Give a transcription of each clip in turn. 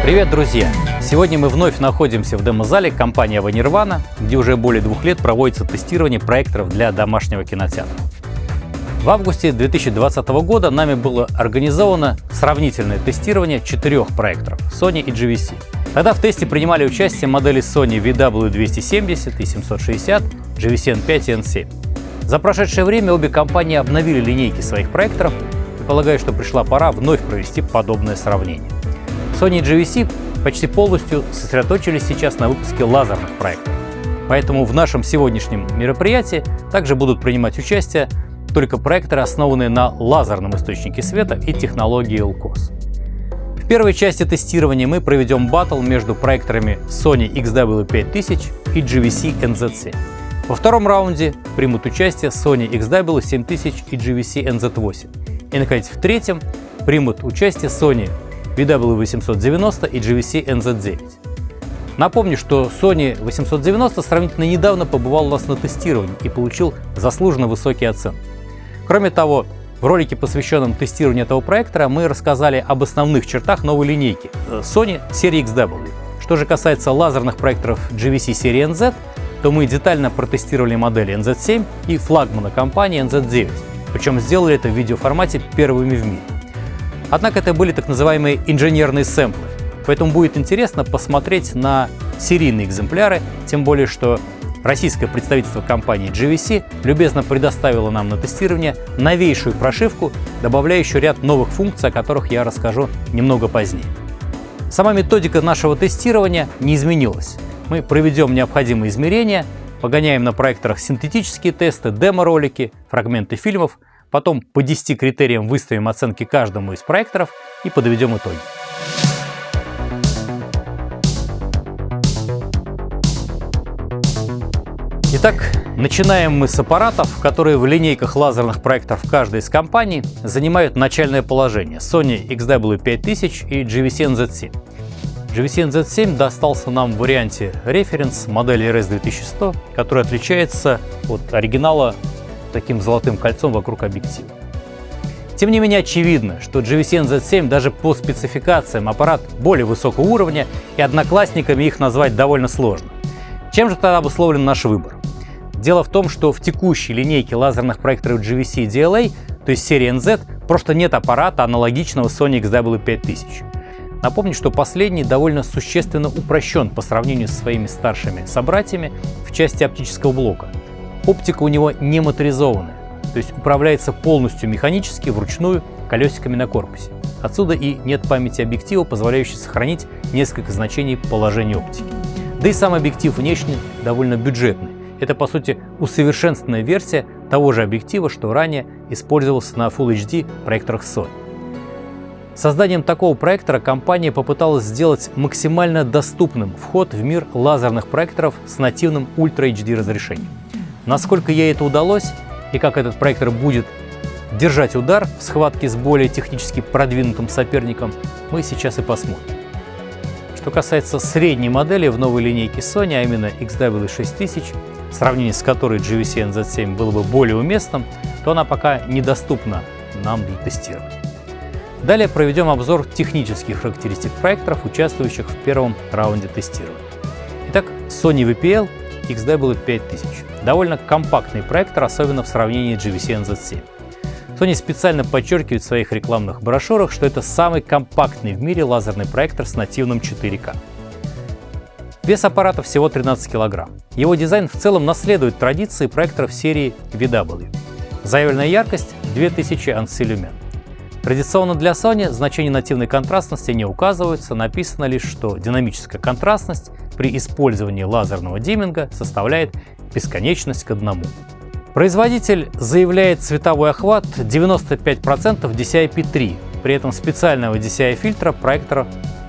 Привет, друзья! Сегодня мы вновь находимся в демо-зале компании Nirvana, где уже более 2 лет проводится тестирование проекторов для домашнего кинотеатра. В августе 2020 года нами было организовано сравнительное тестирование 4 проекторов Sony и GVC. Тогда в тесте принимали участие модели Sony VW270 и 760, GVC N5 и N7. За прошедшее время обе компании обновили линейки своих проекторов, и полагаю, что пришла пора вновь провести подобное сравнение. Sony и GVC почти полностью сосредоточились сейчас на выпуске лазерных проекторов, поэтому в нашем сегодняшнем мероприятии также будут принимать участие только проекторы, основанные на лазерном источнике света и технологии LCOS. В первой части тестирования мы проведем баттл между проекторами Sony XW5000 и GVC NZ7. Во втором раунде примут участие Sony XW7000 и GVC NZ8. И, наконец, в третьем примут участие Sony VW890 и GVC NZ9. Напомню, что Sony 890 сравнительно недавно побывал у нас на тестировании и получил заслуженно высокие оценки. Кроме того, в ролике, посвященном тестированию этого проектора, мы рассказали об основных чертах новой линейки Sony серии XW. Что же касается лазерных проекторов GVC серии NZ, то мы детально протестировали модели NZ7 и флагмана компании NZ9, причем сделали это в видеоформате первыми в мире. Однако это были так называемые инженерные сэмплы, поэтому будет интересно посмотреть на серийные экземпляры, тем более что российское представительство компании GVC любезно предоставило нам на тестирование новейшую прошивку, добавляющую ряд новых функций, о которых я расскажу немного позднее. Сама методика нашего тестирования не изменилась. Мы проведем необходимые измерения, погоняем на проекторах синтетические тесты, демо-ролики, фрагменты фильмов, потом по 10 критериям выставим оценки каждому из проекторов и подведем итоги. Итак, начинаем мы с аппаратов, которые в линейках лазерных проекторов каждой из компаний занимают начальное положение: Sony XW5000 и GVC NZ7. GVC NZ7 достался нам в варианте Reference модели RS2100, который отличается от оригинала таким золотым кольцом вокруг объектива. Тем не менее очевидно, что GVC NZ7 даже по спецификациям аппарат более высокого уровня, и одноклассниками их назвать довольно сложно. Чем же тогда обусловлен наш выбор? Дело в том, что в текущей линейке лазерных проекторов GVC DLA, то есть серии NZ, просто нет аппарата, аналогичного Sony XW5000. Напомню, что последний довольно существенно упрощен по сравнению со своими старшими собратьями в части оптического блока. Оптика у него не моторизованная, то есть управляется полностью механически, вручную, колесиками на корпусе. Отсюда и нет памяти объектива, позволяющей сохранить несколько значений положения оптики. Да и сам объектив внешне довольно бюджетный. Это, по сути, усовершенствованная версия того же объектива, что ранее использовался на Full HD проекторах Sony. Созданием такого проектора компания попыталась сделать максимально доступным вход в мир лазерных проекторов с нативным Ultra HD разрешением. Насколько ей это удалось и как этот проектор будет держать удар в схватке с более технически продвинутым соперником, мы сейчас и посмотрим. Что касается средней модели в новой линейке Sony, а именно XW6000, в сравнении с которой GVC NZ7 было бы более уместным, то она пока недоступна нам для тестирования. Далее проведем обзор технических характеристик проекторов, участвующих в первом раунде тестирования. Итак, Sony VPL XW5000. Довольно компактный проектор, особенно в сравнении с GVC NZ7. Sony специально подчеркивает в своих рекламных брошюрах, что это самый компактный в мире лазерный проектор с нативным 4К. Вес аппарата всего 13 кг. Его дизайн в целом наследует традиции проекторов серии VW. Заявленная яркость 2000 ANSI люмен. Традиционно для Sony значения нативной контрастности не указываются, написано лишь, что динамическая контрастность при использовании лазерного димминга составляет бесконечность к 1. Производитель заявляет цветовой охват 95% DCI-P3, при этом специального DCI-фильтра проектор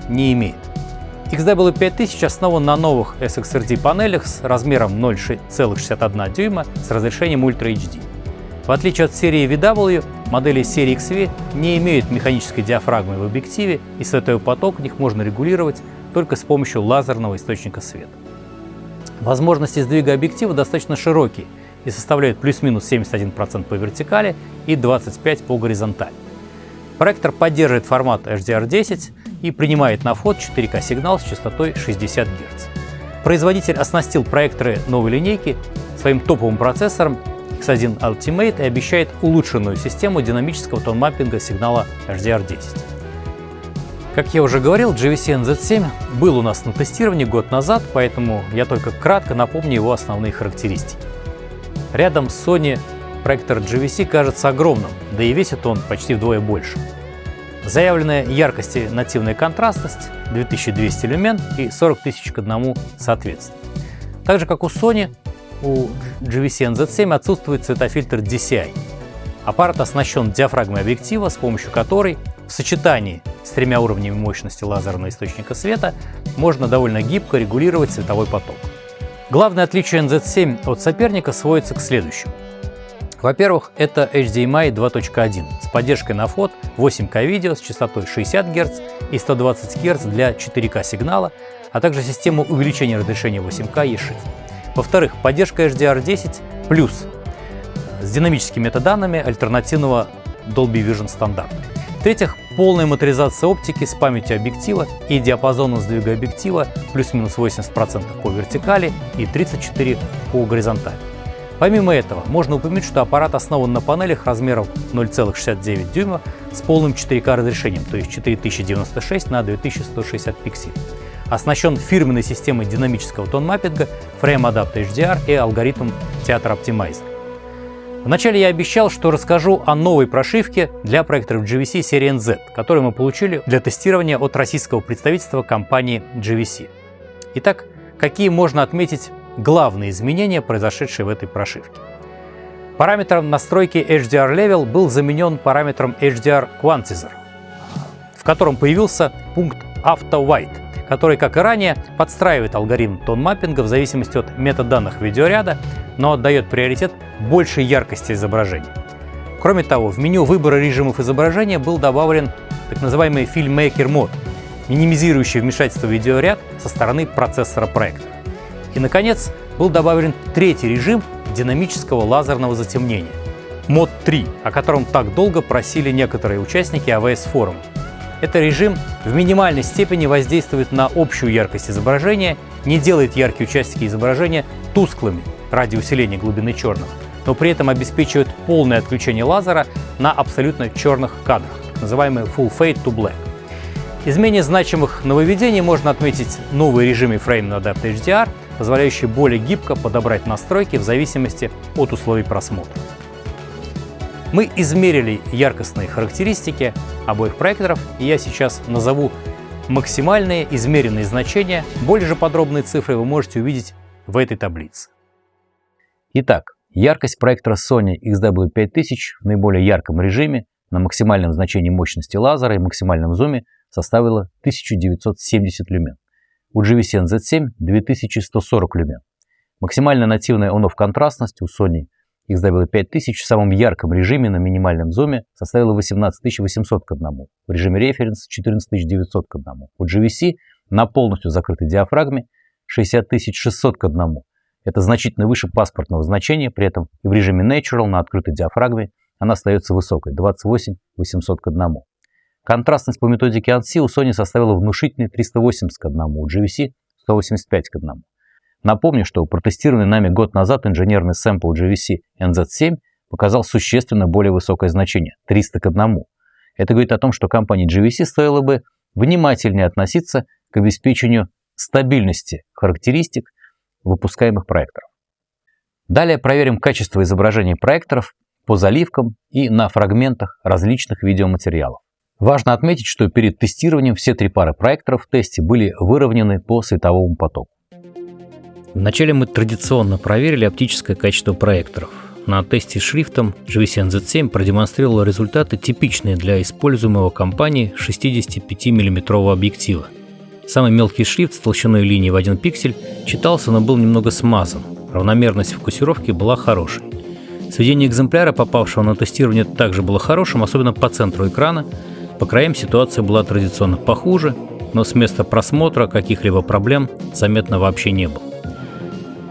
не имеет. XW5000 основан на новых SXRD панелях с размером 0,61 дюйма с разрешением Ultra HD. В отличие от серии VW, модели серии XV не имеют механической диафрагмы в объективе, и световой поток в них можно регулировать только с помощью лазерного источника света. Возможности сдвига объектива достаточно широкие и составляют плюс-минус 71% по вертикали и 25% по горизонтали. Проектор поддерживает формат HDR10 и принимает на вход 4К сигнал с частотой 60 Гц. Производитель оснастил проекторы новой линейки своим топовым процессором X1 Ultimate и обещает улучшенную систему динамического тон-маппинга сигнала HDR10. Как я уже говорил, GVC NZ7 был у нас на тестировании год назад, поэтому я только кратко напомню его основные характеристики. Рядом с Sony проектор GVC кажется огромным, да и весит он почти вдвое больше. Заявленная яркость и нативная контрастность 2200 люмен и 40 тысяч к 1 соответственно. Так же как у Sony, у GVC NZ7 отсутствует цветофильтр DCI. Аппарат оснащен диафрагмой объектива, с помощью которой в сочетании с 3 уровнями мощности лазерного источника света можно довольно гибко регулировать световой поток. Главное отличие NZ7 от соперника сводится к следующему. Во-первых, это HDMI 2.1 с поддержкой на вход 8К видео с частотой 60 Гц и 120 Гц для 4К сигнала, а также систему увеличения разрешения 8К eShift. Во-вторых, поддержка HDR10 плюс с динамическими метаданными альтернативного Dolby Vision стандарта. В-третьих, полная моторизация оптики с памятью объектива и диапазоном сдвига объектива плюс-минус 80% по вертикали и 34% по горизонтали. Помимо этого, можно упомянуть, что аппарат основан на панелях размером 0,69 дюйма с полным 4К разрешением, то есть 4096 на 2160 пикселей. Оснащен фирменной системой динамического тон-маппинга, Frame Adapt HDR и алгоритмом Theater Optimizer. Вначале я обещал, что расскажу о новой прошивке для проекторов GVC серии NZ, которую мы получили для тестирования от российского представительства компании GVC. Итак, какие можно отметить главные изменения, произошедшие в этой прошивке? Параметром настройки HDR Level был заменен параметром HDR Quantizer, в котором появился пункт Auto White, который, как и ранее, подстраивает алгоритм тон-маппинга в зависимости от метаданных видеоряда, но отдает приоритет большей яркости изображения. Кроме того, в меню выбора режимов изображения был добавлен так называемый Filmmaker Mode, минимизирующий вмешательство в видеоряд со стороны процессора проектора. И, наконец, был добавлен третий режим динамического лазерного затемнения – Mod 3, о котором так долго просили некоторые участники AWS форума. Этот режим в минимальной степени воздействует на общую яркость изображения, не делает яркие участки изображения тусклыми ради усиления глубины черного, но при этом обеспечивает полное отключение лазера на абсолютно черных кадрах, называемый Full Fade to Black. Из менее значимых нововведений можно отметить новые режимы Frame Adapt HDR, позволяющие более гибко подобрать настройки в зависимости от условий просмотра. Мы измерили яркостные характеристики обоих проекторов, и я сейчас назову максимальные измеренные значения. Более же подробные цифры вы можете увидеть в этой таблице. Итак, яркость проектора Sony XW5000 в наиболее ярком режиме на максимальном значении мощности лазера и максимальном зуме составила 1970 люмен. У GVC NZ7 2140 люмен. Максимальная нативная on-off контрастность у Sony XW5000 в самом ярком режиме на минимальном зуме составила 18800 к 1, в режиме референс 14900 к 1. У GVC на полностью закрытой диафрагме 60600 к 1. Это значительно выше паспортного значения, при этом и в режиме Natural на открытой диафрагме она остается высокой 28800 к 1. Контрастность по методике ANSI у Sony составила внушительные 380 к 1, у GVC 185 к 1. Напомню, что протестированный нами год назад инженерный сэмпл GVC NZ7 показал существенно более высокое значение – 300 к 1. Это говорит о том, что компании GVC стоило бы внимательнее относиться к обеспечению стабильности характеристик выпускаемых проекторов. Далее проверим качество изображений проекторов по заливкам и на фрагментах различных видеоматериалов. Важно отметить, что перед тестированием все три пары проекторов в тесте были выровнены по световому потоку. Вначале мы традиционно проверили оптическое качество проекторов. На тесте шрифтом GVC NZ7 продемонстрировал результаты, типичные для используемого компанией 65 мм объектива. Самый мелкий шрифт с толщиной линии в 1 пиксель читался, но был немного смазан. Равномерность фокусировки была хорошей. Сведение экземпляра, попавшего на тестирование, также было хорошим, особенно по центру экрана. По краям ситуация была традиционно похуже, но с места просмотра каких-либо проблем заметно вообще не было.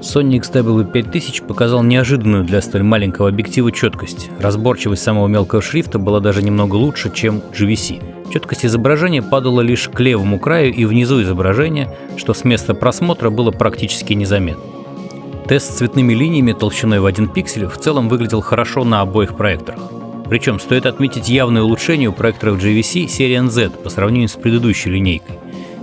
Sony XW5000 показал неожиданную для столь маленького объектива четкость. Разборчивость самого мелкого шрифта была даже немного лучше, чем GVC. Четкость изображения падала лишь к левому краю и внизу изображения, что с места просмотра было практически незаметно. Тест с цветными линиями толщиной в 1 пиксель в целом выглядел хорошо на обоих проекторах. Причем стоит отметить явное улучшение у проекторов GVC серии NZ по сравнению с предыдущей линейкой.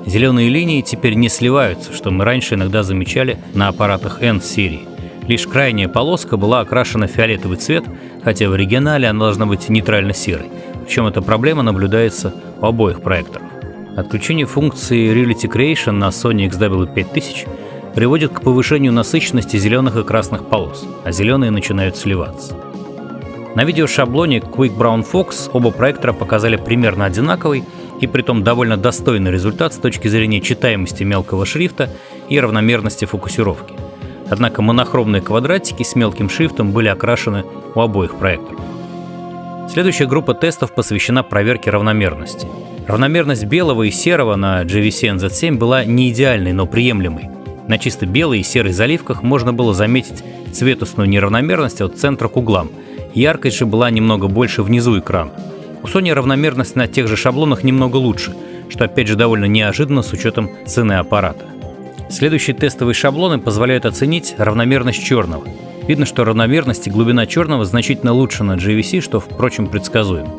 Зеленые линии теперь не сливаются, что мы раньше иногда замечали на аппаратах N серии. Лишь крайняя полоска была окрашена в фиолетовый цвет, хотя в оригинале она должна быть нейтрально-серой. Причем эта проблема наблюдается у обоих проекторов. Отключение функции Reality Creation на Sony XW5000 приводит к повышению насыщенности зеленых и красных полос, а зеленые начинают сливаться. На видеошаблоне Quick Brown Fox оба проектора показали примерно одинаковый и притом довольно достойный результат с точки зрения читаемости мелкого шрифта и равномерности фокусировки. Однако монохромные квадратики с мелким шрифтом были окрашены у обоих проекторов. Следующая группа тестов посвящена проверке равномерности. Равномерность белого и серого на GVC NZ7 была не идеальной, но приемлемой. На чисто белой и серой заливках можно было заметить цветостную неравномерность от центра к углам. Яркость же была немного больше внизу экрана. У Sony равномерность на тех же шаблонах немного лучше, что опять же довольно неожиданно с учетом цены аппарата. Следующие тестовые шаблоны позволяют оценить равномерность черного. Видно, что равномерность и глубина черного значительно лучше на GVC, что, впрочем, предсказуемо.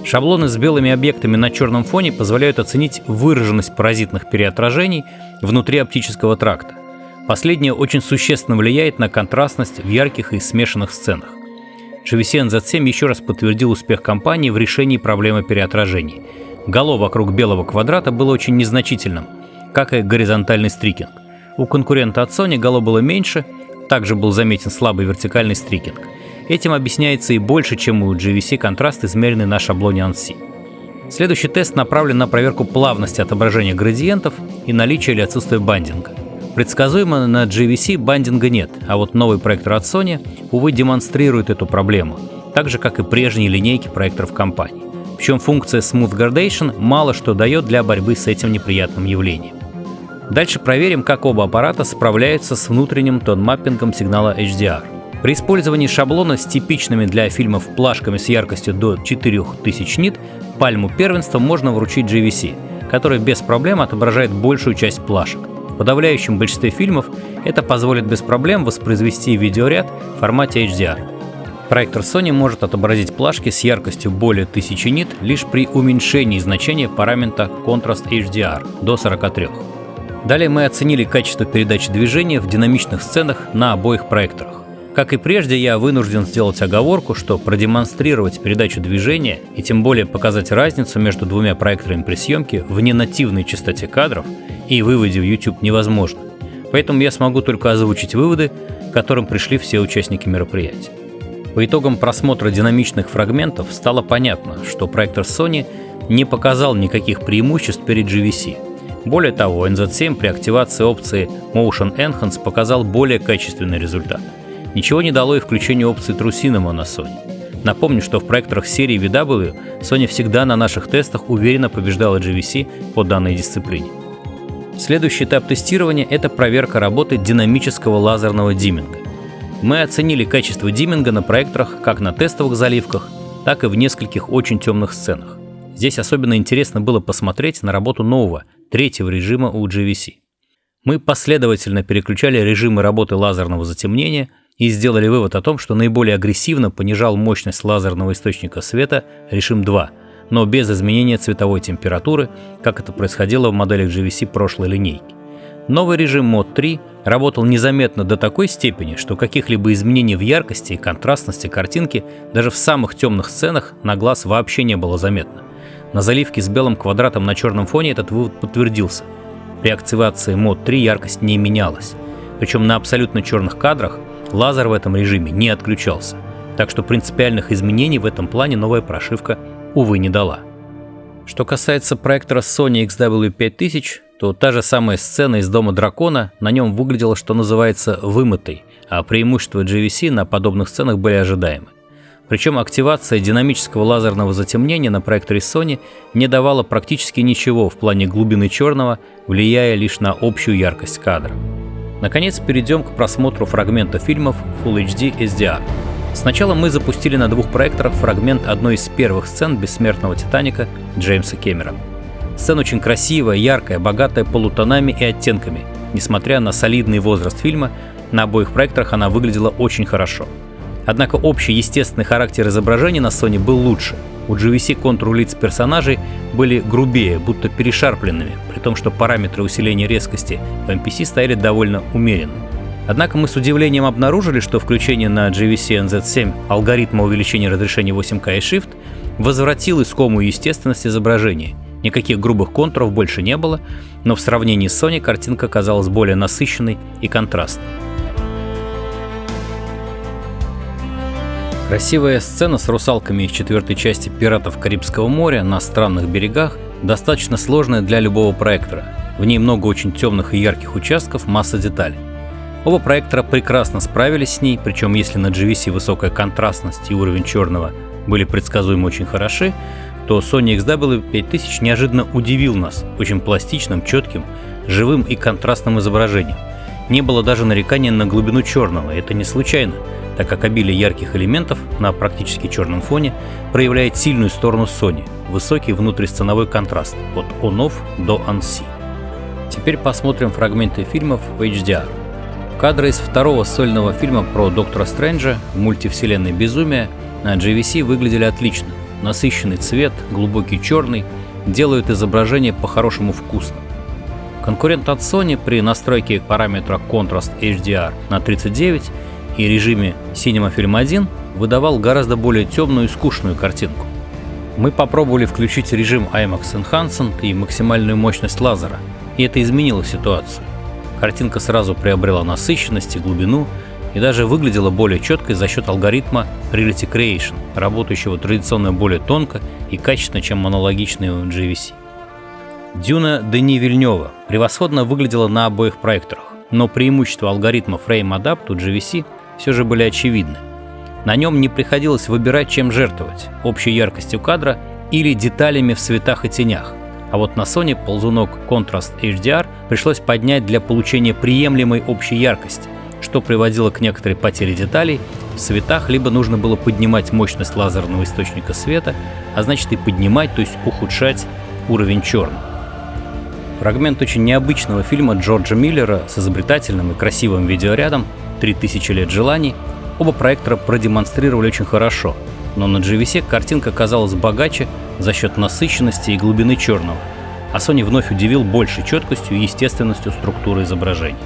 Шаблоны с белыми объектами на черном фоне позволяют оценить выраженность паразитных переотражений внутри оптического тракта. Последнее очень существенно влияет на контрастность в ярких и смешанных сценах. GVC NZ7 еще раз подтвердил успех компании в решении проблемы переотражений. Гало вокруг белого квадрата было очень незначительным, как и горизонтальный стрикинг. У конкурента от Sony гало было меньше, также был заметен слабый вертикальный стрикинг. Этим объясняется и больше, чем у GVC контраст, измеренный на шаблоне ANSI. Следующий тест направлен на проверку плавности отображения градиентов и наличия или отсутствия бандинга. Предсказуемо на GVC бандинга нет, а вот новый проектор от Sony, увы, демонстрирует эту проблему, так же, как и прежние линейки проекторов компании. Причем функция Smooth Gradation мало что дает для борьбы с этим неприятным явлением. Дальше проверим, как оба аппарата справляются с внутренним тон-маппингом сигнала HDR. При использовании шаблона с типичными для фильмов плашками с яркостью до 4000 нит пальму первенства можно вручить GVC, который без проблем отображает большую часть плашек. В подавляющем большинстве фильмов это позволит без проблем воспроизвести видеоряд в формате HDR. Проектор Sony может отобразить плашки с яркостью более 1000 нит лишь при уменьшении значения параметра Contrast HDR до 43. Далее мы оценили качество передачи движения в динамичных сценах на обоих проекторах. Как и прежде, я вынужден сделать оговорку, что продемонстрировать передачу движения и тем более показать разницу между двумя проекторами при съемке в ненативной частоте кадров и выводе в YouTube невозможно. Поэтому я смогу только озвучить выводы, к которым пришли все участники мероприятия. По итогам просмотра динамичных фрагментов стало понятно, что проектор Sony не показал никаких преимуществ перед GVC. Более того, NZ7 при активации опции Motion Enhance показал более качественный результат. Ничего не дало и включение опции True Cinema на Sony. Напомню, что в проекторах серии VW Sony всегда на наших тестах уверенно побеждала GVC по данной дисциплине. Следующий этап тестирования – это проверка работы динамического лазерного димминга. Мы оценили качество димминга на проекторах как на тестовых заливках, так и в нескольких очень темных сценах. Здесь особенно интересно было посмотреть на работу нового, третьего режима у GVC. Мы последовательно переключали режимы работы лазерного затемнения и сделали вывод о том, что наиболее агрессивно понижал мощность лазерного источника света режим 2, но без изменения цветовой температуры, как это происходило в моделях GVC прошлой линейки. Новый режим Mod 3 работал незаметно до такой степени, что каких-либо изменений в яркости и контрастности картинки даже в самых темных сценах на глаз вообще не было заметно. На заливке с белым квадратом на черном фоне этот вывод подтвердился. При активации Mod 3 яркость не менялась. Причем на абсолютно черных кадрах лазер в этом режиме не отключался. Так что принципиальных изменений в этом плане новая прошивка, увы, не дала. Что касается проектора Sony XW5000, то та же самая сцена из Дома Дракона на нем выглядела, что называется, вымытой, а преимущества GVC на подобных сценах были ожидаемы. Причем активация динамического лазерного затемнения на проекторе Sony не давала практически ничего в плане глубины черного, влияя лишь на общую яркость кадра. Наконец, перейдем к просмотру фрагмента фильмов Full HD SDR. Сначала мы запустили на двух проекторах фрагмент одной из первых сцен «Бессмертного Титаника» Джеймса Кэмерона. Сцена очень красивая, яркая, богатая полутонами и оттенками. Несмотря на солидный возраст фильма, на обоих проекторах она выглядела очень хорошо. Однако общий естественный характер изображения на Sony был лучше. У GVC контуры лиц персонажей были грубее, будто перешарпленными, при том, что параметры усиления резкости в MPC стояли довольно умеренно. Однако мы с удивлением обнаружили, что включение на GVC NZ7 алгоритма увеличения разрешения 8К и Shift возвратил искомую естественность изображения. Никаких грубых контуров больше не было, но в сравнении с Sony картинка казалась более насыщенной и контрастной. Красивая сцена с русалками из четвертой части «Пиратов Карибского моря» на странных берегах достаточно сложная для любого проектора. В ней много очень темных и ярких участков, масса деталей. Оба проектора прекрасно справились с ней, причем если на GVC высокая контрастность и уровень черного были предсказуемо очень хороши, то Sony XW5000 неожиданно удивил нас очень пластичным, четким, живым и контрастным изображением. Не было даже нарекания на глубину черного, это не случайно, так как обилие ярких элементов на практически черном фоне проявляет сильную сторону Sony – высокий внутрисценовой контраст от On-Off до On-C. Теперь посмотрим фрагменты фильмов в HDR. Кадры из второго сольного фильма про Доктора Стрэнджа в мультивселенной «Безумие» на GVC выглядели отлично. Насыщенный цвет, глубокий черный делают изображение по-хорошему вкусным. Конкурент от Sony при настройке параметра Contrast HDR на 39 и режиме Cinema Film 1 выдавал гораздо более темную и скучную картинку. Мы попробовали включить режим IMAX Enhancement и максимальную мощность лазера, и это изменило ситуацию. Картинка сразу приобрела насыщенность и глубину, и даже выглядела более четкой за счет алгоритма Reality Creation, работающего традиционно более тонко и качественно, чем аналогичный у GVC. Дюна Дени Вильнёва превосходно выглядела на обоих проекторах, но преимущества алгоритма Frame Adapt у GVC все же были очевидны. На нем не приходилось выбирать, чем жертвовать – общей яркостью кадра или деталями в цветах и тенях. А вот на Sony ползунок Contrast HDR пришлось поднять для получения приемлемой общей яркости, что приводило к некоторой потере деталей в цветах, либо нужно было поднимать мощность лазерного источника света, а значит и поднимать, то есть ухудшать уровень черного. Фрагмент очень необычного фильма Джорджа Миллера с изобретательным и красивым видеорядом «3000 лет желаний» оба проектора продемонстрировали очень хорошо, но на GVC картинка казалась богаче за счет насыщенности и глубины черного, а Sony вновь удивил большей четкостью и естественностью структуры изображения.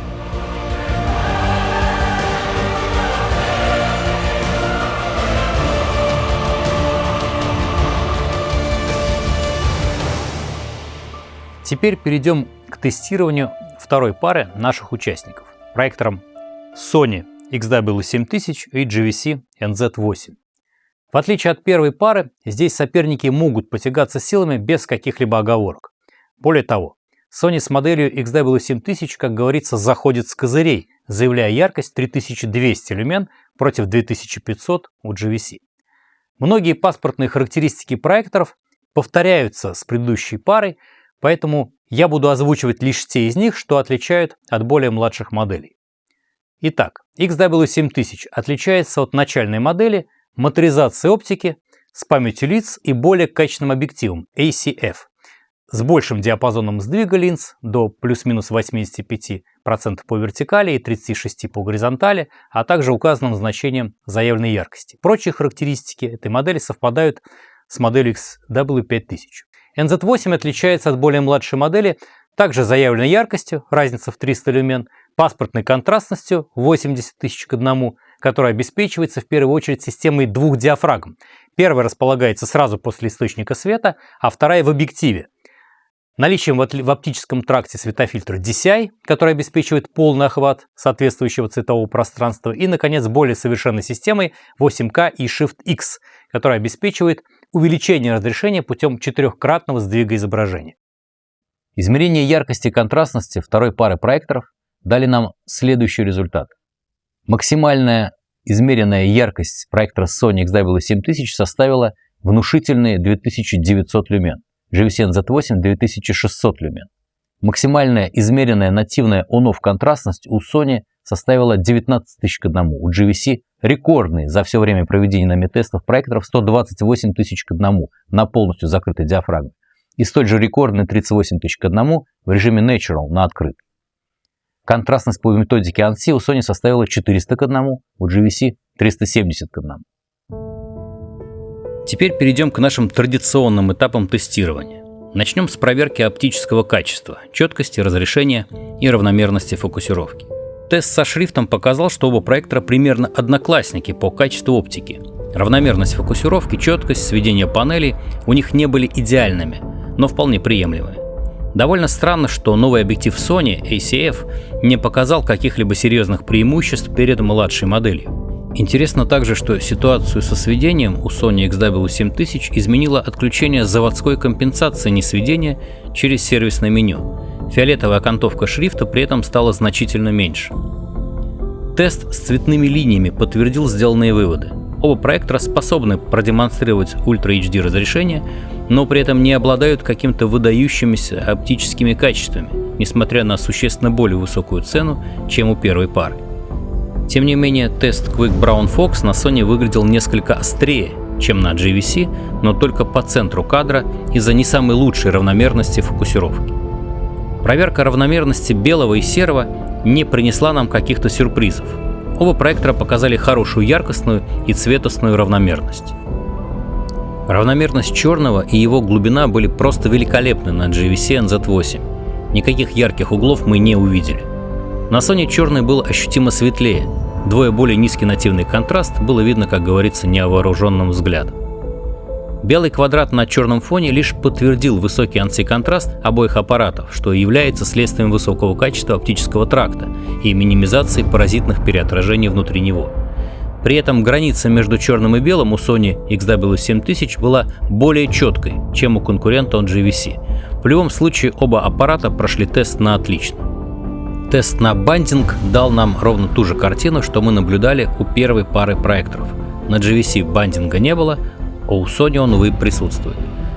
Теперь перейдем к тестированию второй пары наших участников – проектором Sony XW7000 и GVC NZ8. В отличие от первой пары, здесь соперники могут потягаться силами без каких-либо оговорок. Более того, Sony с моделью XW7000, как говорится, заходит с козырей, заявляя яркость 3200 люмен против 2500 у GVC. Многие паспортные характеристики проекторов повторяются с предыдущей парой, поэтому я буду озвучивать лишь те из них, что отличают от более младших моделей. Итак, XW7000 отличается от начальной модели моторизацией оптики с памятью лиц и более качественным объективом ACF, с большим диапазоном сдвига линз до плюс-минус 85% по вертикали и 36% по горизонтали, а также указанным значением заявленной яркости. Прочие характеристики этой модели совпадают с моделью XW5000. NZ8 отличается от более младшей модели также заявленной яркостью, разница в 300 люмен, паспортной контрастностью 80 тысяч к 1, которая обеспечивается в первую очередь системой двух диафрагм. Первая располагается сразу после источника света, а вторая в объективе. Наличием в оптическом тракте светофильтра DCI, который обеспечивает полный охват соответствующего цветового пространства, и, наконец, более совершенной системой 8К и Shift-X, которая обеспечивает увеличение разрешения путем 4-кратного сдвига изображения. Измерение яркости и контрастности второй пары проекторов дали нам следующий результат. Максимальная измеренная яркость проектора Sony XW7000 составила внушительные 2900 люмен, GVC NZ8 2600 люмен. Максимальная измеренная нативная on-off контрастность у Sony составила 19 тысяч к 1, у GVC рекордный за все время проведения нами тестов проекторов 128 тысяч к 1 на полностью закрытой диафрагме и столь же рекордный 38 тысяч к 1 в режиме Natural на открытой. Контрастность по методике ANSI у Sony составила 400 к 1, у GVC 370 к 1. Теперь перейдем к нашим традиционным этапам тестирования. Начнем с проверки оптического качества, четкости, разрешения и равномерности фокусировки. Тест со шрифтом показал, что оба проектора примерно одноклассники по качеству оптики. Равномерность фокусировки, четкость, сведение панелей у них не были идеальными, но вполне приемлемые. Довольно странно, что новый объектив Sony ACF не показал каких-либо серьезных преимуществ перед младшей моделью. Интересно также, что ситуацию со сведением у Sony XW7000 изменило отключение заводской компенсации несведения через сервисное меню. Фиолетовая окантовка шрифта при этом стала значительно меньше. Тест с цветными линиями подтвердил сделанные выводы. Оба проектора способны продемонстрировать Ultra HD разрешение, но при этом не обладают каким-то выдающимися оптическими качествами, несмотря на существенно более высокую цену, чем у первой пары. Тем не менее, тест Quick Brown Fox на Sony выглядел несколько острее, чем на GVC, но только по центру кадра из-за не самой лучшей равномерности фокусировки. Проверка равномерности белого и серого не принесла нам каких-то сюрпризов. Оба проектора показали хорошую яркостную и цветостную равномерность. Равномерность черного и его глубина были просто великолепны на GVC NZ8. Никаких ярких углов мы не увидели. На Sony черный был ощутимо светлее, вдвое более низкий нативный контраст было видно, как говорится, невооруженным взглядом. Белый квадрат на черном фоне лишь подтвердил высокий ANSI-контраст обоих аппаратов, что является следствием высокого качества оптического тракта и минимизации паразитных переотражений внутри него. При этом граница между черным и белым у Sony XW7000 была более четкой, чем у конкурента от GVC. В любом случае оба аппарата прошли тест на отлично. Тест на бандинг дал нам ровно ту же картину, что мы наблюдали у первой пары проекторов. На GVC бандинга не было, а у Sony он, увы, присутствует.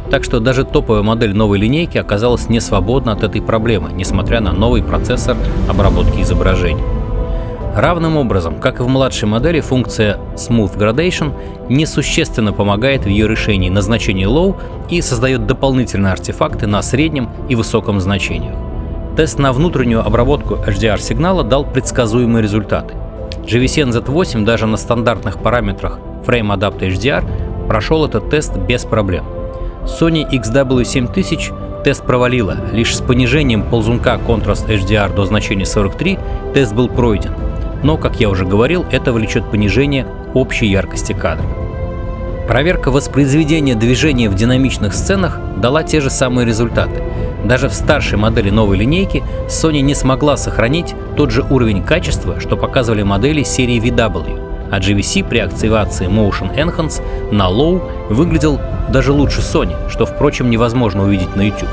Так что даже топовая модель новой линейки оказалась не свободна от этой проблемы, несмотря на новый процессор обработки изображений. Равным образом, как и в младшей модели, функция Smooth Gradation несущественно помогает в ее решении на значении Low и создает дополнительные артефакты на среднем и высоком значениях. Тест на внутреннюю обработку HDR-сигнала дал предсказуемые результаты. GVC NZ8 даже на стандартных параметрах Frame Adapt HDR прошел этот тест без проблем. Sony XW7000 тест провалила, лишь с понижением ползунка Contrast HDR до значения 43 тест был пройден. Но, как я уже говорил, это влечет понижение общей яркости кадра. Проверка воспроизведения движения в динамичных сценах дала те же самые результаты. Даже в старшей модели новой линейки Sony не смогла сохранить тот же уровень качества, что показывали модели серии VW, а GVC при активации Motion Enhance на Low выглядел даже лучше Sony, что, впрочем, невозможно увидеть на YouTube.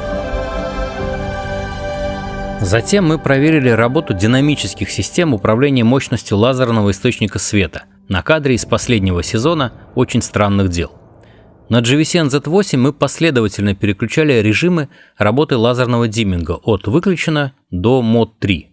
Затем мы проверили работу динамических систем управления мощностью лазерного источника света на кадре из последнего сезона «Очень странных дел». На GVC NZ8 мы последовательно переключали режимы работы лазерного димминга от «Выключено» до «Мод 3».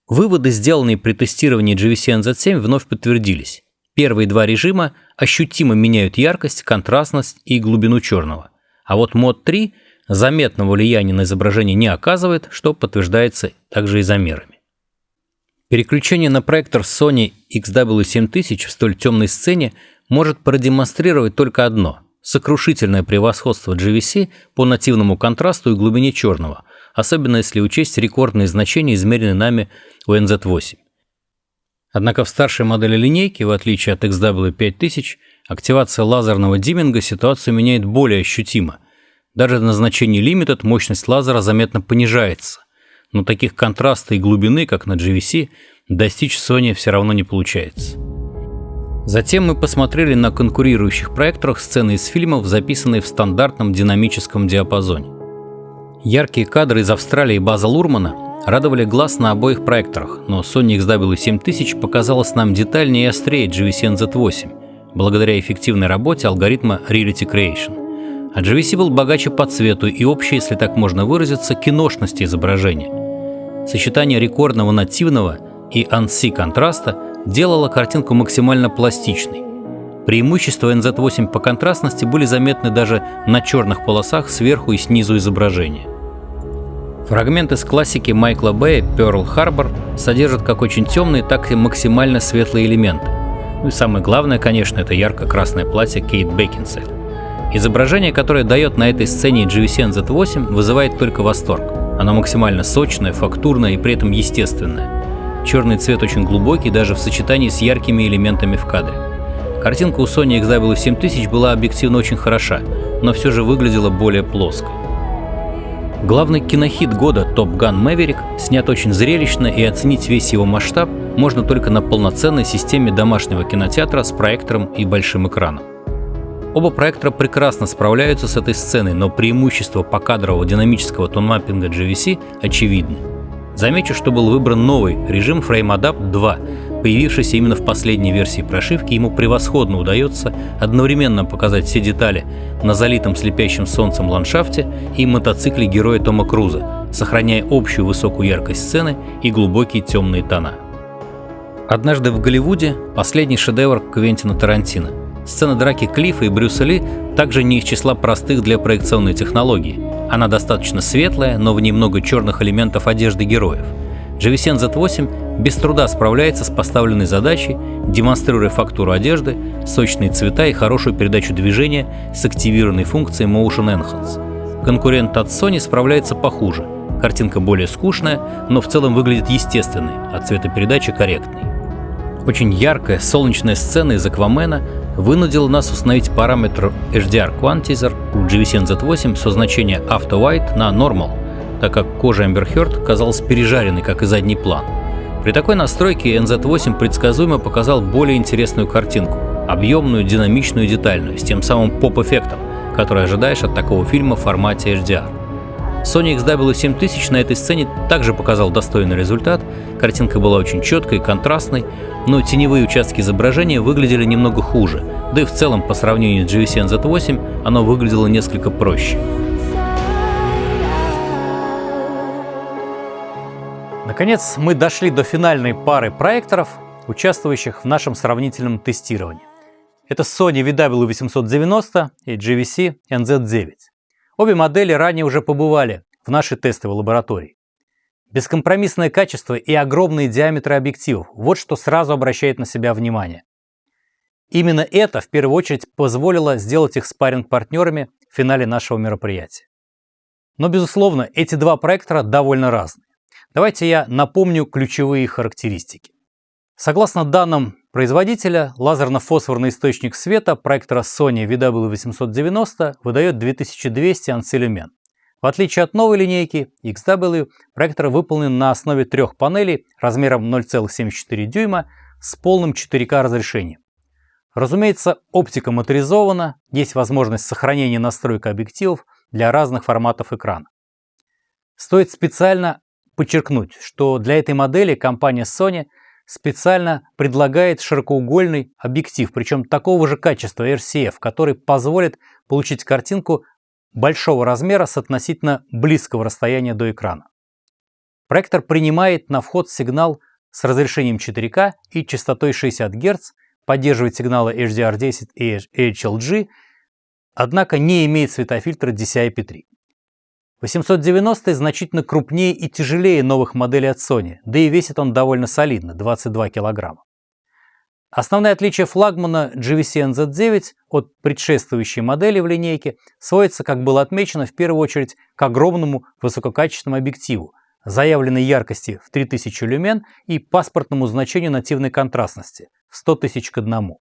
Выводы, сделанные при тестировании GVC NZ7, вновь подтвердились. Первые два режима ощутимо меняют яркость, контрастность и глубину черного. А вот «Мод 3» заметного влияния на изображение не оказывает, что подтверждается также и замерами. Переключение на проектор Sony XW7000 в столь темной сцене может продемонстрировать только одно – сокрушительное превосходство GVC по нативному контрасту и глубине черного, особенно если учесть рекордные значения, измеренные нами у NZ8. Однако в старшей модели линейки, в отличие от XW5000, активация лазерного димминга ситуацию меняет более ощутимо. Даже на значении Limited мощность лазера заметно понижается, но таких контраста и глубины, как на GVC, достичь Sony все равно не получается. Затем мы посмотрели на конкурирующих проекторах сцены из фильмов, записанные в стандартном динамическом диапазоне. Яркие кадры из Австралии База Лурмана радовали глаз на обоих проекторах, но Sony XW7000 показалась нам детальнее и острее GVC NZ8, благодаря эффективной работе алгоритма Reality Creation. а GVC был богаче по цвету и общей, если так можно выразиться, киношности изображения. Сочетание рекордного нативного и ANSI контраста делало картинку максимально пластичной. Преимущества NZ8 по контрастности были заметны даже на черных полосах сверху и снизу изображения. Фрагмент из классики Майкла Бэя Pearl Harbor содержит как очень темные, так и максимально светлые элементы. Ну и самое главное, конечно, это ярко-красное платье Кейт Бекинсейл. Изображение, которое дает на этой сцене GVC NZ8, вызывает только восторг. Оно максимально сочное, фактурное и при этом естественное. Черный цвет очень глубокий даже в сочетании с яркими элементами в кадре. Картинка у Sony XW7000 была объективно очень хороша, но все же выглядела более плоско. Главный кинохит года Top Gun Maverick снят очень зрелищно, и оценить весь его масштаб можно только на полноценной системе домашнего кинотеатра с проектором и большим экраном. Оба проектора прекрасно справляются с этой сценой, но преимущество покадрового динамического тонмаппинга GVC очевидны. Замечу, что был выбран новый режим Frame Adapt 2, появившийся именно в последней версии прошивки. Ему превосходно удается одновременно показать все детали на залитом слепящим солнцем ландшафте и мотоцикле героя Тома Круза, сохраняя общую высокую яркость сцены и глубокие темные тона. «Однажды в Голливуде» — последний шедевр Квентина Тарантино. Сцена драки Клиффа и Брюса Ли также не из числа простых для проекционной технологии. Она достаточно светлая, но в ней много черных элементов одежды героев. GVC NZ8 без труда справляется с поставленной задачей, демонстрируя фактуру одежды, сочные цвета и хорошую передачу движения с активированной функцией Motion Enhance. Конкурент от Sony справляется похуже. Картинка более скучная, но в целом выглядит естественной, а цветопередача корректной. Очень яркая солнечная сцена из Аквамена вынудила нас установить параметр HDR Quantizer у GVC NZ8 со значения Auto White на Normal, так как кожа Amber Heard казалась пережаренной, как и задний план. При такой настройке NZ8 предсказуемо показал более интересную картинку, объемную, динамичную и детальную, с тем самым поп-эффектом, который ожидаешь от такого фильма в формате HDR. Sony XW7000 на этой сцене также показал достойный результат, картинка была очень четкой и контрастной, но теневые участки изображения выглядели немного хуже, да и в целом по сравнению с GVC NZ8 оно выглядело несколько проще. Наконец, мы дошли до финальной пары проекторов, участвующих в нашем сравнительном тестировании. Это Sony VW890 и GVC NZ9. Обе модели ранее уже побывали в нашей тестовой лаборатории. Бескомпромиссное качество и огромные диаметры объективов – вот что сразу обращает на себя внимание. Именно это в первую очередь позволило сделать их спарринг-партнерами в финале нашего мероприятия. Но, безусловно, эти два проектора довольно разные. Давайте я напомню ключевые характеристики. Согласно данным производителя, лазерно-фосфорный источник света проектора Sony VW890 выдает 2200 ANSI-люмен. В отличие от новой линейки XW, проектор выполнен на основе трех панелей размером 0,74 дюйма с полным 4К разрешением. Разумеется, оптика моторизована, есть возможность сохранения настройки объективов для разных форматов экрана. Стоит специально подчеркнуть, что для этой модели компания Sony специально предлагает широкоугольный объектив, причем такого же качества RCF, который позволит получить картинку большого размера с относительно близкого расстояния до экрана. Проектор принимает на вход сигнал с разрешением 4К и частотой 60 Гц, поддерживает сигналы HDR10 и HLG, однако не имеет светофильтра DCI-P3. 890 значительно крупнее и тяжелее новых моделей от Sony, да и весит он довольно солидно – 22 кг. Основное отличие флагмана GVC NZ9 от предшествующей модели в линейке сводится, как было отмечено, в первую очередь к огромному высококачественному объективу, заявленной яркости в 3000 люмен и паспортному значению нативной контрастности в 100 тысяч к 1.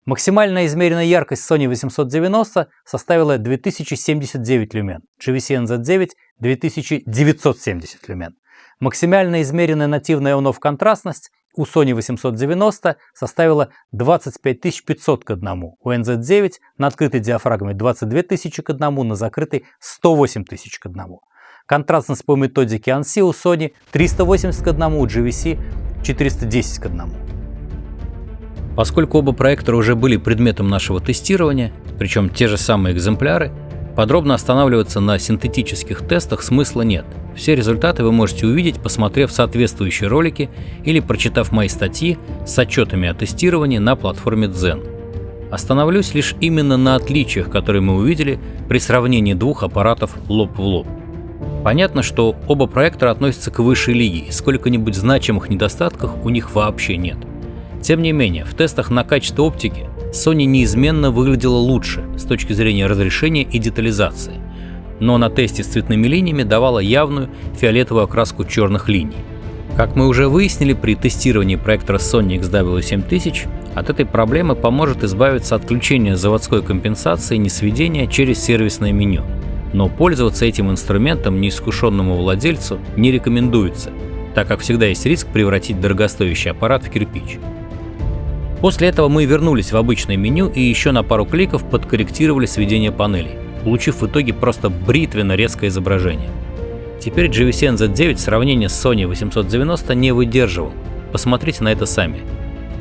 Максимальная измеренная яркость Sony 890 составила 2079 люмен, GVC NZ9 – 2970 люмен. Максимальная измеренная нативная on-off контрастность у Sony 890 составила 25500 к 1, у NZ9 на открытой диафрагме 22000 к 1, на закрытой 108000 к 1. Контрастность по методике ANSI у Sony 380 к 1, у GVC 410 к 1. Поскольку оба проектора уже были предметом нашего тестирования, причем те же самые экземпляры, Подробно останавливаться на синтетических тестах смысла нет. Все результаты вы можете увидеть, посмотрев соответствующие ролики или прочитав мои статьи с отчетами о тестировании на платформе Zen. Остановлюсь лишь именно на отличиях, которые мы увидели при сравнении двух аппаратов лоб в лоб. Понятно, что оба проектора относятся к высшей лиге, и сколько-нибудь значимых недостатков у них вообще нет. Тем не менее, в тестах на качество оптики Sony неизменно выглядела лучше с точки зрения разрешения и детализации, но на тесте с цветными линиями давала явную фиолетовую окраску черных линий. Как мы уже выяснили при тестировании проектора Sony XW7000, от этой проблемы поможет избавиться от включения заводской компенсации несведения через сервисное меню. Но пользоваться этим инструментом неискушенному владельцу не рекомендуется, так как всегда есть риск превратить дорогостоящий аппарат в кирпич. После этого мы вернулись в обычное меню и еще на пару кликов подкорректировали сведение панелей, получив в итоге просто бритвенно резкое изображение. Теперь GVC NZ9 в сравнении с Sony 890 не выдерживал. Посмотрите на это сами.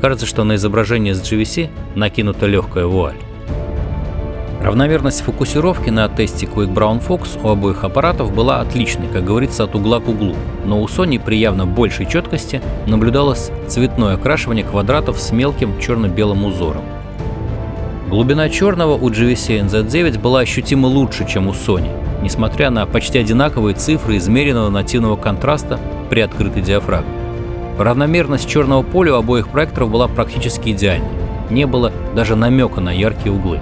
Кажется, что на изображение с GVC накинута легкая вуаль. Равномерность фокусировки на тесте Quick Brown Fox у обоих аппаратов была отличной, как говорится, от угла к углу, но у Sony при явно большей четкости наблюдалось цветное окрашивание квадратов с мелким черно-белым узором. Глубина черного у GVC NZ9 была ощутимо лучше, чем у Sony, несмотря на почти одинаковые цифры измеренного нативного контраста при открытой диафрагме. Равномерность черного поля у обоих проекторов была практически идеальной, не было даже намека на яркие углы.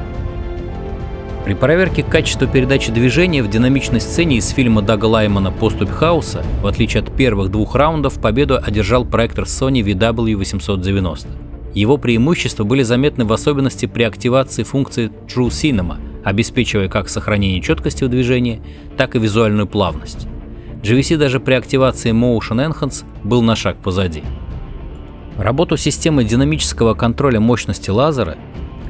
При проверке качества передачи движения в динамичной сцене из фильма Дага Лаймана «Поступь хаоса», в отличие от первых двух раундов, победу одержал проектор Sony VW890. Его преимущества были заметны в особенности при активации функции True Cinema, обеспечивая как сохранение четкости в движении, так и визуальную плавность. GVC даже при активации Motion Enhance был на шаг позади. Работу системы динамического контроля мощности лазера,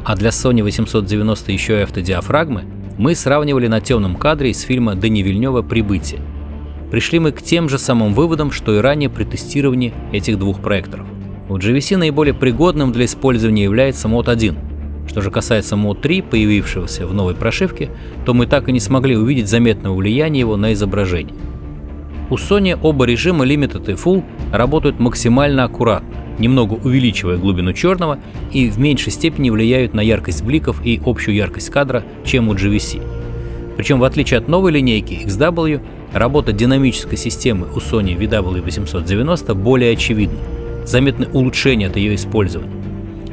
а для Sony 890 еще и автодиафрагмы, мы сравнивали на темном кадре из фильма Дени Вильнёва «Прибытие». Пришли мы к тем же самым выводам, что и ранее при тестировании этих двух проекторов. У GVC наиболее пригодным для использования является Mode 1. Что же касается Mode 3, появившегося в новой прошивке, то мы так и не смогли увидеть заметного влияния его на изображение. У Sony оба режима Limited и Full работают максимально аккуратно, немного увеличивая глубину черного и в меньшей степени влияют на яркость бликов и общую яркость кадра, чем у GVC. Причем в отличие от новой линейки XW, работа динамической системы у Sony VW890 более очевидна, заметны улучшения от ее использования.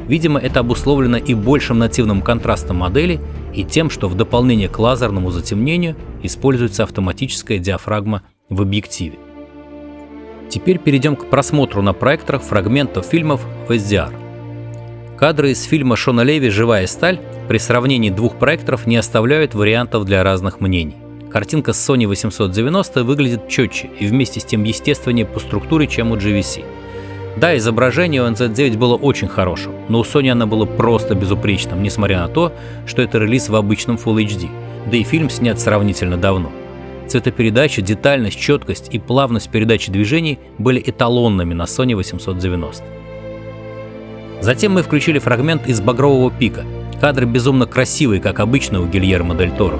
Видимо, это обусловлено и большим нативным контрастом модели, и тем, что в дополнение к лазерному затемнению используется автоматическая диафрагма в объективе. Теперь перейдем к просмотру на проекторах фрагментов фильмов в SDR. Кадры из фильма Шона Леви «Живая сталь» при сравнении двух проекторов не оставляют вариантов для разных мнений. Картинка с Sony 890 выглядит четче и вместе с тем естественнее по структуре, чем у GVC. Да, изображение у NZ9 было очень хорошим, но у Sony оно было просто безупречным, несмотря на то, что это релиз в обычном Full HD, да и фильм снят сравнительно давно. Цветопередача, детальность, четкость и плавность передачи движений были эталонными на Sony 890. Затем мы включили фрагмент из «Багрового пика». Кадр безумно красивый, как обычно у Гильермо Дель Торо.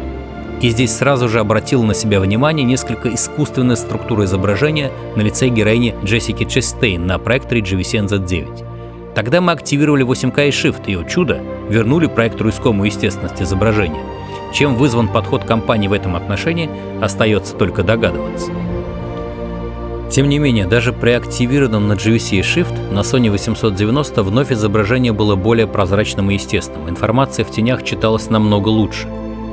И здесь сразу же обратил на себя внимание несколько искусственная структура изображения на лице героини Джессики Честейн на проекторе GVC NZ9. Тогда мы активировали 8K и Shift, и, о чудо, вернули проектору искомую естественность изображения. Чем вызван подход компании в этом отношении, остается только догадываться. Тем не менее, даже при активированном на GVC и Shift на Sony 890 вновь изображение было более прозрачным и естественным, информация в тенях читалась намного лучше.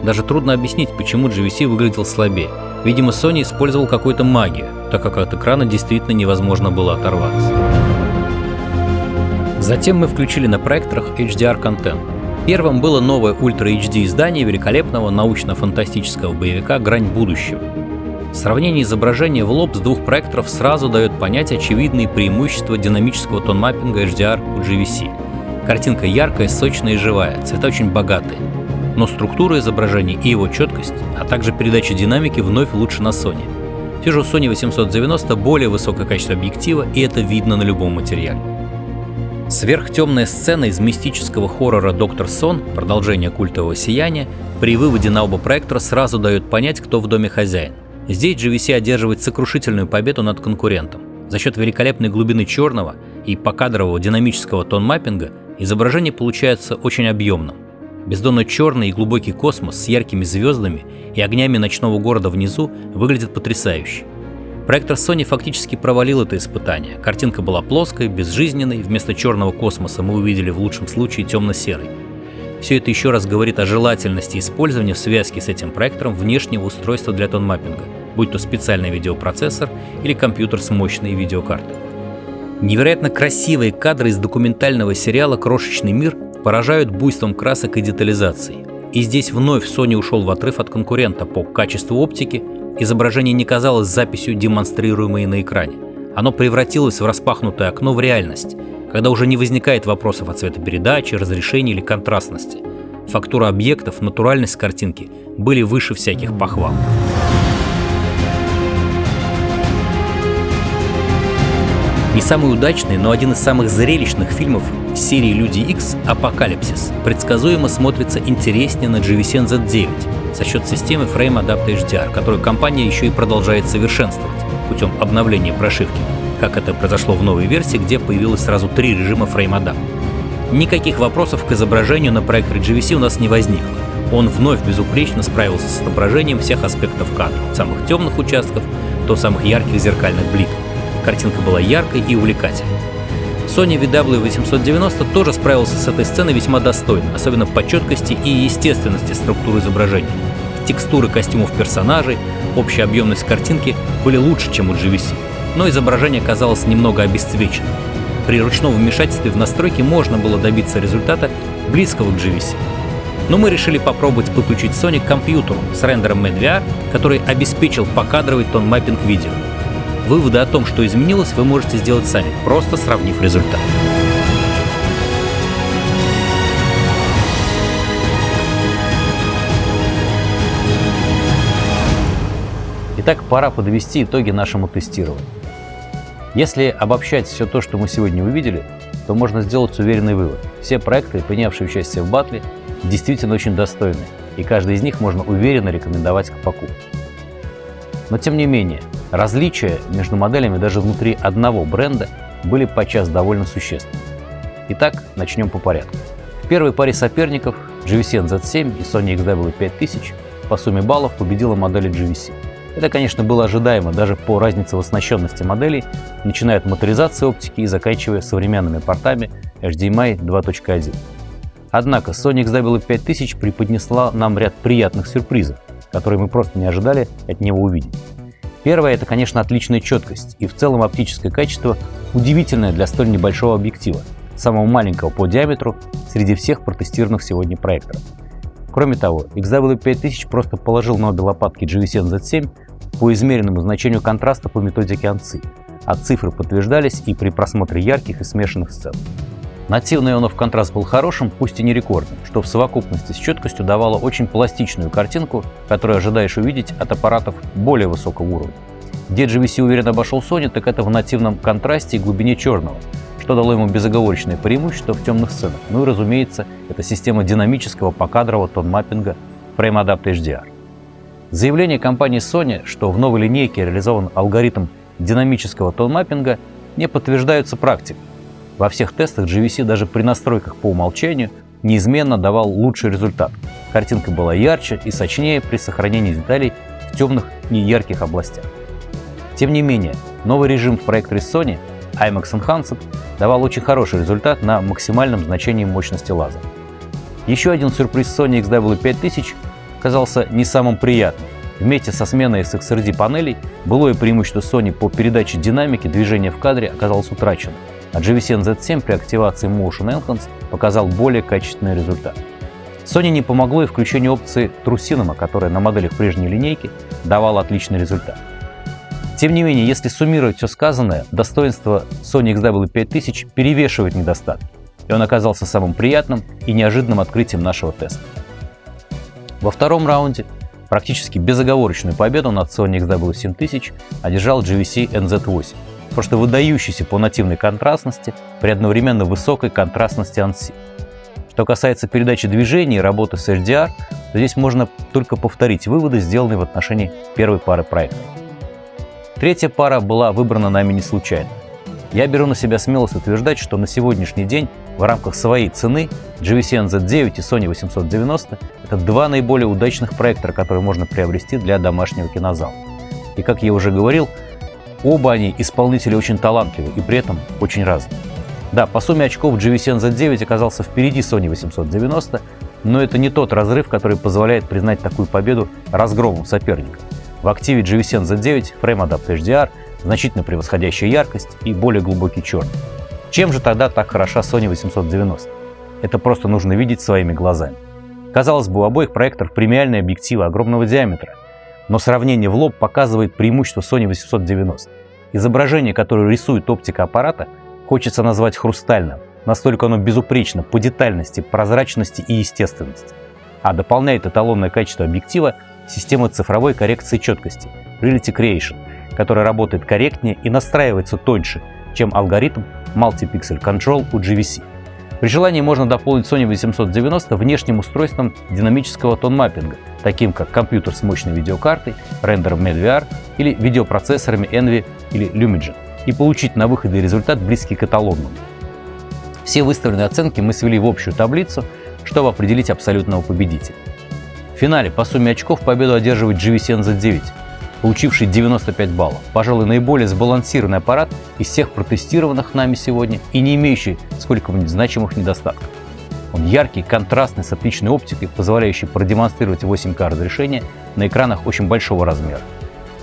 Даже трудно объяснить, почему GVC выглядел слабее. Видимо, Sony использовал какую-то магию, так как от экрана действительно невозможно было оторваться. Затем мы включили на проекторах HDR-контент. Первым было новое Ultra HD издание великолепного научно-фантастического боевика «Грань будущего». Сравнение изображения в лоб с двух проекторов сразу дает понять очевидные преимущества динамического тон-маппинга HDR у GVC. Картинка яркая, сочная и живая, цвета очень богатые. Но структура изображения и его четкость, а также передача динамики вновь лучше на Sony. Все же у Sony 890 более высокое качество объектива, и это видно на любом материале. Сверхтемная сцена из мистического хоррора «Доктор Сон», продолжение культового «Сияния», при выводе на оба проектора сразу дает понять, кто в доме хозяин. Здесь GVC одерживает сокрушительную победу над конкурентом. За счет великолепной глубины черного и покадрового динамического тон-маппинга изображение получается очень объемным. Бездонно-черный и глубокий космос с яркими звездами и огнями ночного города внизу выглядит потрясающе. Проектор Sony фактически провалил это испытание. Картинка была плоской, безжизненной, вместо черного космоса мы увидели в лучшем случае темно-серый. Все это еще раз говорит о желательности использования в связке с этим проектором внешнего устройства для тон-маппинга, будь то специальный видеопроцессор или компьютер с мощной видеокартой. Невероятно красивые кадры из документального сериала «Крошечный мир» поражают буйством красок и детализацией. И здесь вновь Sony ушел в отрыв от конкурента по качеству оптики. Изображение не казалось записью, демонстрируемой на экране. Оно превратилось в распахнутое окно в реальность, когда уже не возникает вопросов о цветопередаче, разрешении или контрастности. Фактура объектов, натуральность картинки были выше всяких похвал. Не самый удачный, но один из самых зрелищных фильмов серии «Люди Икс» «Апокалипсис» предсказуемо смотрится интереснее на GVC NZ9 за счет системы Frame Adapt HDR, которую компания еще и продолжает совершенствовать путем обновления прошивки, как это произошло в новой версии, где появилось сразу 3 режима Frame Adapt. Никаких вопросов к изображению на проекторе GVC у нас не возникло. Он вновь безупречно справился с отображением всех аспектов кадра, от самых темных участков до самых ярких зеркальных бликов. Картинка была яркой и увлекательной. Sony VW890 тоже справился с этой сценой весьма достойно, особенно по четкости и естественности структуры изображения. Текстуры костюмов персонажей, общая объемность картинки были лучше, чем у GVC, но изображение казалось немного обесцвеченным. При ручном вмешательстве в настройки можно было добиться результата, близкого к GVC. Но мы решили попробовать подключить Sony к компьютеру с рендером MedVR, который обеспечил покадровый тон-маппинг видео. Выводы о том, что изменилось, вы можете сделать сами, просто сравнив результат. Итак, пора подвести итоги нашему тестированию. Если обобщать все то, что мы сегодня увидели, то можно сделать уверенный вывод. Все проекты, принявшие участие в батле, действительно очень достойны, и каждый из них можно уверенно рекомендовать к покупке. Но тем не менее, различия между моделями даже внутри одного бренда были подчас довольно существенны. Итак, начнем по порядку. В первой паре соперников GVC NZ7 и Sony XW5000 по сумме баллов победила модели GVC. Это, конечно, было ожидаемо даже по разнице в оснащенности моделей, начиная от моторизации оптики и заканчивая современными портами HDMI 2.1. Однако Sony XW5000 преподнесла нам ряд приятных сюрпризов, которые мы просто не ожидали от него увидеть. Первое – это, конечно, отличная четкость и в целом оптическое качество, удивительное для столь небольшого объектива, самого маленького по диаметру среди всех протестированных сегодня проекторов. Кроме того, XW5000 просто положил на обе лопатки GVC NZ7 по измеренному значению контраста по методике ANSI, а цифры подтверждались и при просмотре ярких и смешанных сцен. Нативный ионов контраст был хорошим, пусть и не рекордным, что в совокупности с четкостью давало очень пластичную картинку, которую ожидаешь увидеть от аппаратов более высокого уровня. Где GVC уверенно обошел Sony, так это в нативном контрасте и глубине черного, что дало ему безоговорочное преимущество в темных сценах. Ну и, разумеется, это система динамического покадрового тон-маппинга Frame Adapt HDR. Заявление компании Sony, что в новой линейке реализован алгоритм динамического тон-маппинга, не подтверждаются практикой. Во всех тестах GVC даже при настройках по умолчанию неизменно давал лучший результат. Картинка была ярче и сочнее при сохранении деталей в темных и ярких областях. Тем не менее, новый режим в проекторе Sony IMAX Enhanced давал очень хороший результат на максимальном значении мощности лазера. Еще один сюрприз Sony XW5000 оказался не самым приятным. Вместе со сменой SXRD панелей былое преимущество Sony по передаче динамики движения в кадре оказалось утрачено, а GVC NZ7 при активации Motion Enhance показал более качественный результат. Sony не помогло и включение опции True Cinema, которая на моделях прежней линейки давала отличный результат. Тем не менее, если суммировать все сказанное, достоинство Sony XW5000 перевешивает недостатки, и он оказался самым приятным и неожиданным открытием нашего теста. Во втором раунде практически безоговорочную победу над Sony XW7000 одержал GVC NZ8. просто выдающийся по нативной контрастности при одновременно высокой контрастности ANSI. Что касается передачи движений и работы с HDR, то здесь можно только повторить выводы, сделанные в отношении первой пары проектов. Третья пара была выбрана нами не случайно. Я беру на себя смелость утверждать, что на сегодняшний день в рамках своей цены GVC NZ9 и Sony 890 – это два наиболее удачных проектора, которые можно приобрести для домашнего кинозала. И как я уже говорил, оба они исполнители очень талантливые и при этом очень разные. Да, по сумме очков GVC NZ9 оказался впереди Sony 890, но это не тот разрыв, который позволяет признать такую победу разгромом соперника. В активе GVC NZ9 Frame Adapt HDR, значительно превосходящая яркость и более глубокий черный. Чем же тогда так хороша Sony 890? Это просто нужно видеть своими глазами. Казалось бы, у обоих проекторов премиальные объективы огромного диаметра, но сравнение в лоб показывает преимущество Sony 890. Изображение, которое рисует оптика аппарата, хочется назвать хрустальным, настолько оно безупречно по детальности, прозрачности и естественности. А дополняет эталонное качество объектива система цифровой коррекции четкости Reality Creation, которая работает корректнее и настраивается тоньше, чем алгоритм Multi-Pixel Control у GVC. При желании можно дополнить Sony 890 внешним устройством динамического тон-маппинга, таким как компьютер с мощной видеокартой, рендером MedVR или видеопроцессорами Envy или Lumigen, и получить на выходе результат близкий к эталонному. Все выставленные оценки мы свели в общую таблицу, чтобы определить абсолютного победителя. В финале по сумме очков победу одерживает GVC NZ9, получивший 95 баллов. Пожалуй, наиболее сбалансированный аппарат из всех протестированных нами сегодня и не имеющий сколько-нибудь значимых недостатков. Он яркий, контрастный, с отличной оптикой, позволяющий продемонстрировать 8К разрешение на экранах очень большого размера.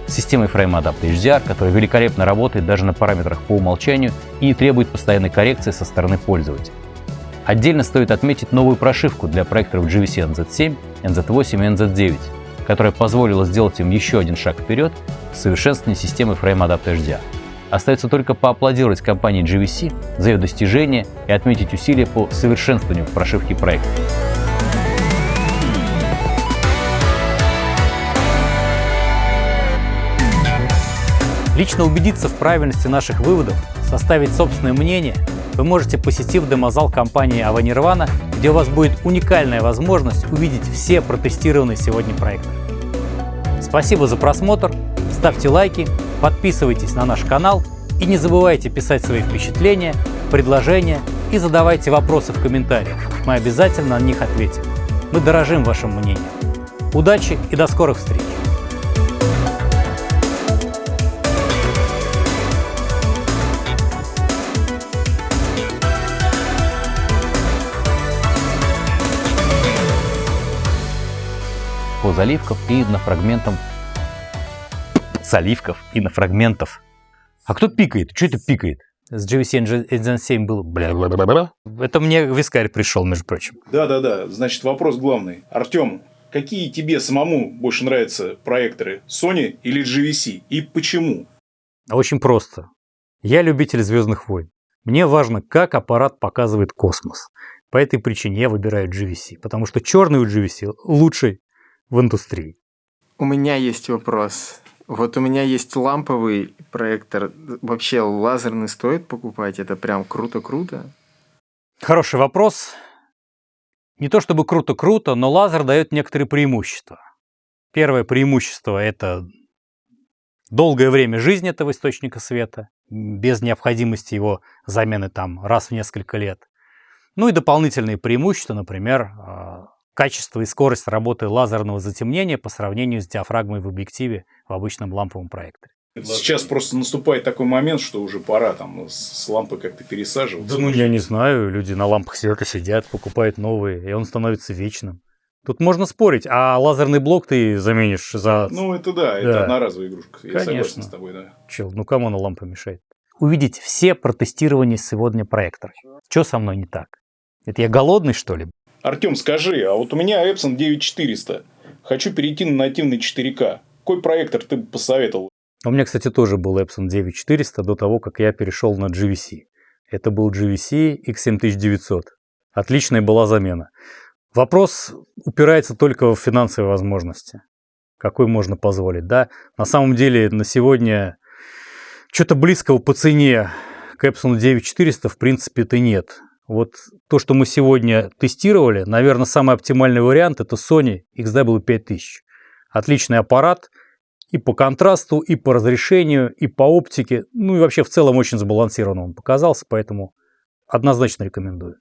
С системой Frame Adapt HDR, которая великолепно работает даже на параметрах по умолчанию и не требует постоянной коррекции со стороны пользователя. Отдельно стоит отметить новую прошивку для проекторов GVC NZ7, NZ8 и NZ9, которая позволила сделать им еще один шаг вперед в совершенствовании системы Frame Adapt HDR. Остается только поаплодировать компании GVC за ее достижения и отметить усилия по совершенствованию прошивки проекта. Лично убедиться в правильности наших выводов, составить собственное мнение вы можете, посетив демозал компании Avanirvana, где у вас будет уникальная возможность увидеть все протестированные сегодня проекты. Спасибо за просмотр, ставьте лайки, подписывайтесь на наш канал и не забывайте писать свои впечатления, предложения и задавайте вопросы в комментариях. Мы обязательно на них ответим. Мы дорожим вашим мнением. Удачи и до скорых встреч! По заливкам и инофрагментам. Заливков и инофрагментов. А кто пикает? Что это пикает? С GVC NZ7 был бля-бля-бля-бля. Это мне вискарь пришел, между прочим. Да. Значит, вопрос главный. Артем, какие тебе самому больше нравятся проекторы? Sony или GVC? И почему? Очень просто. Я любитель «Звездных войн». Мне важно, как аппарат показывает космос. По этой причине я выбираю GVC. Потому что черный у GVC лучший в индустрии. У меня есть вопрос. Вот у меня есть ламповый проектор. Вообще лазерный стоит покупать? Это прям круто-круто? Хороший вопрос. Не то чтобы круто-круто, но лазер дает некоторые преимущества. Первое преимущество – это долгое время жизни этого источника света, без необходимости его замены там раз в несколько лет. Ну и дополнительные преимущества, например, качество и скорость работы лазерного затемнения по сравнению с диафрагмой в объективе в обычном ламповом проекторе. Сейчас просто наступает такой момент, что уже пора там с лампы как-то пересаживаться. Да я не знаю, люди на лампах сидят, покупают новые, и он становится вечным. Тут можно спорить, а лазерный блок ты заменишь за... Ну это да, это одноразовая игрушка. Я согласен с тобой, да. Чел, кому она лампа мешает? Увидеть все протестирования сегодня проекторов. Что со мной не так? Это я голодный, что ли? Артем, скажи, а вот у меня Epson 9400. Хочу перейти на нативный 4К. Какой проектор ты бы посоветовал? У меня, кстати, тоже был Epson 9400 до того, как я перешел на GVC. Это был GVC X7900. Отличная была замена. Вопрос упирается только в финансовые возможности. Какой можно позволить, да? На самом деле, на сегодня Что-то близкого по цене к Epson 9400 в принципе-то нет. Вот то, что мы сегодня тестировали, наверное, самый оптимальный вариант – это Sony XW5000. Отличный аппарат и по контрасту, и по разрешению, и по оптике. Ну и вообще в целом очень сбалансированно он показался, поэтому однозначно рекомендую.